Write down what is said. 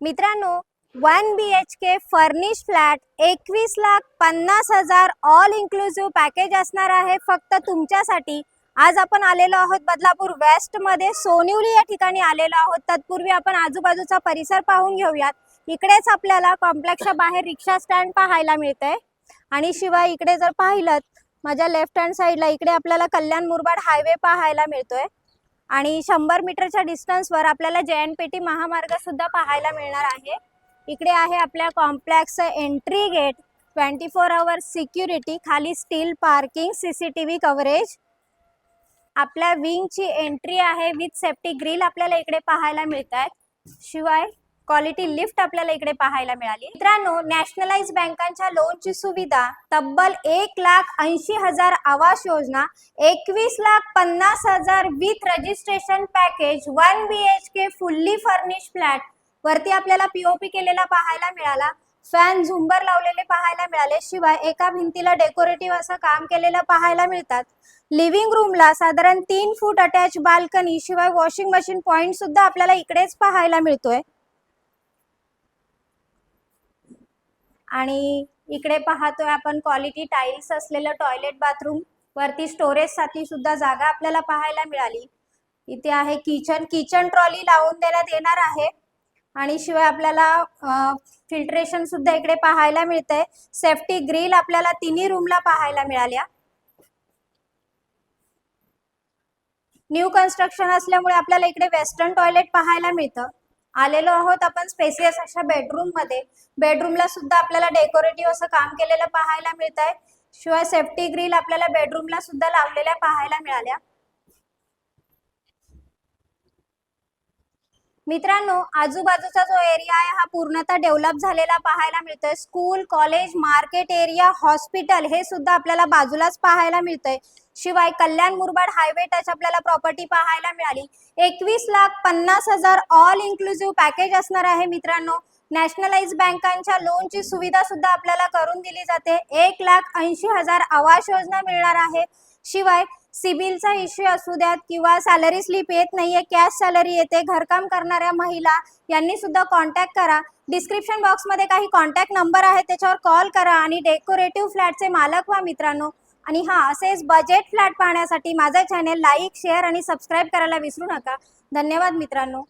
मित्रांनो, 1 BHK furnish flat 21,50,000 all inclusive package असणार आहे फक्त तुमच्यासाठी। आज आपण आलेलो आहोत बदलापूर वेस्ट मध्ये सोनिवली या ठिकाणी आलेलो आहोत। तत्पूर्वी आपण आजूबाजूचा परिसर पाहून घेऊयात। इकडेच आपल्याला कॉम्प्लेक्सच्या बाहेर रिक्षा स्टँड पाहायला मिळते आणि शिवाय इकडे जर पाहिलं माझ्या लेफ्ट हँड साइडला इकडे आपल्याला कल्याण मुरबाड हायवे पाहायला मिळतोय आणि 100 मीटरच्या डिस्टन्सवर आपल्याला JNPT महामार्ग सुद्धा पाहायला मिळणार आहे। इकडे आहे आपल्या कॉम्प्लेक्सचं एंट्री गेट, 24 आवर्स सिक्युरिटी, खाली स्टील पार्किंग, CCTV कव्हरेज। आपल्या विंगची एंट्री आहे विथ सेफ्टी ग्रिल आपल्याला इकडे पाहायला मिळतात। शिवाय क्वालिटी लिफ्ट आपल्याला इकडे पाहायला मिळाली। मित्रांनो, नॅशनलाइज बँकांच्या लोनची सुविधा, तब्बल 1,80,000 Awas Yojana, 21,50,000 with registration package, 1 BHK fully furnish flat वरती आपल्याला POP केलेला पाहायला मिळाला। फॅन झुंबर लावलेले पाहायला मिळाले। शिवाय एका भिंतीला डेकोरेटिव्ह असं काम केलेलं पाहायला मिळतात। लिव्हिंग रूमला साधारण 3 फूट अटॅच बाल्कनी, शिवाय वॉशिंग मशीन पॉइंट सुद्धा आपल्याला इकडेच पाहायला मिळतोय। आणि इकडे पाहतोय आपण क्वालिटी टाइल्स असलेलं टॉयलेट बाथरूम, वरती स्टोरेज साठी सुद्धा जागा आपल्याला पाहायला मिळाली। इथे आहे किचन ट्रॉली लावून देण्यात येणार आहे आणि शिवाय आपल्याला फिल्ट्रेशन सुद्धा इकडे पाहायला मिळते। सेफ्टी ग्रिल आपल्याला तिन्ही रूमला पाहायला मिळाल्या। न्यू कन्स्ट्रक्शन असल्यामुळे आपल्याला इकडे वेस्टर्न टॉयलेट पाहायला मिळतं। आलेलो आहोत आपण स्पेसियस अशा बेडरूम मध्ये। बेडरूमला सुद्धा आपल्याला डेकोरेटिव्ह असं काम केलेलं पाहायला मिळत आहे। शिवाय सेफ्टी ग्रिल आपल्याला बेडरूमला सुद्धा लावलेल्या पाहायला मिळाल्या। मित्रांनो, आजूबाजूचा जो एरिया आहे हा पूर्णतः डेव्हलप झालेला पाहायला मिळतोय। School, college, market area, hospital हे सुद्धा आपल्याला बाजूलाच पाहायला मिळतंय। शिवाय कल्याण मुरबाड हायवे टच आपल्याला प्रॉपर्टी पाहायला मिळाली। 21,50,000 ऑल इन्क्लुसिव्ह पॅकेज असणार आहे। मित्रांनो, नॅशनलाइज बँकांच्या लोनची सुविधा सुद्धा आपल्याला करून दिली जाते। 1,80,000 आवास योजना मिळणार आहे। शिवाय सिबिलचा इश्यू असू द्यात किंवा सॅलरी स्लिप येत नाहीये, कॅश सॅलरी येते, घरकाम करणाऱ्या महिला यांनी सुद्धा कॉन्टॅक्ट करा। डिस्क्रिप्शन बॉक्स मध्ये काही कॉन्टॅक्ट नंबर आहे, त्याच्यावर कॉल करा आणि डेकोरेटिव्ह फ्लॅटचे मालक व्हा मित्रांनो। आणि असेच बजेट फ्लॅट पाहण्यासाठी माझा चॅनल लाईक, शेअर आणि सबस्क्राईब करायला विसरू नका। धन्यवाद मित्रांनो।